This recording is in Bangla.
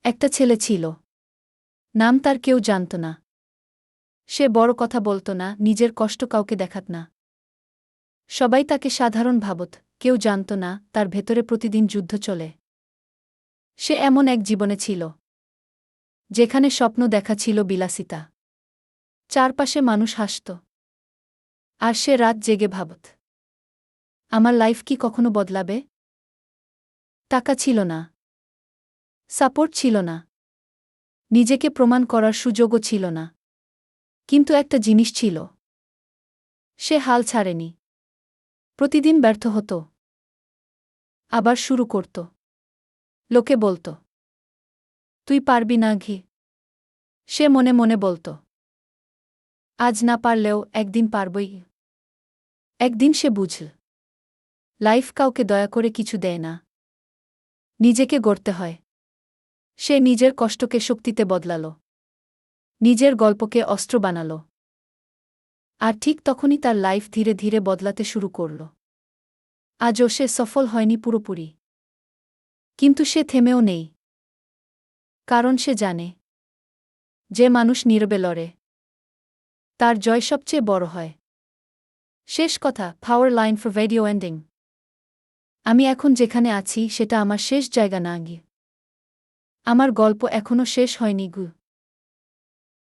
একটা ছেলে ছিল। নাম তার কেউ জানত না। সে বড় কথা বলত না, নিজের কষ্ট কাউকে দেখাত না। সবাই তাকে সাধারণ ভাবত, কেউ জানত না তার ভেতরে প্রতিদিন যুদ্ধ চলে। সে এমন এক জীবনে ছিল যেখানে স্বপ্ন দেখা ছিল বিলাসিতা। চারপাশে মানুষ হাসত। আর সে রাত জেগে ভাবত, আমার লাইফ কি কখনো বদলাবে? টাকা ছিল না, সাপোর্ট ছিল না, নিজেকে প্রমাণ করার সুযোগও ছিল না। কিন্তু একটা জিনিস ছিল, সে হাল ছাড়েনি। প্রতিদিন ব্যর্থ হতো, আবার শুরু করত। লোকে বলত, তুই পারবি না ঘি। সে মনে মনে বলত, আজ না পারলেও একদিন পারবই। একদিন সে বুঝল, লাইফ কাউকে দয়া করে কিছু দেয় না, নিজেকে গড়তে হয়। সে নিজের কষ্টকে শক্তিতে বদলাল, নিজের গল্পকে অস্ত্র বানাল। আর ঠিক তখনই তার লাইফ ধীরে ধীরে বদলাতে শুরু করল। আজও সে সফল হয়নি পুরোপুরি, কিন্তু সে থেমেও নেই। কারণ সে জানে, যে মানুষ নীরবে লড়ে তার জয় সবচেয়ে বড় হয়। শেষ কথা, পাওয়ার লাইন ফর ভিডিও এন্ডিং। আমি এখন যেখানে আছি সেটা আমার শেষ জায়গা না গিয়ে। আমার গল্প এখনো শেষ হয়নি গু।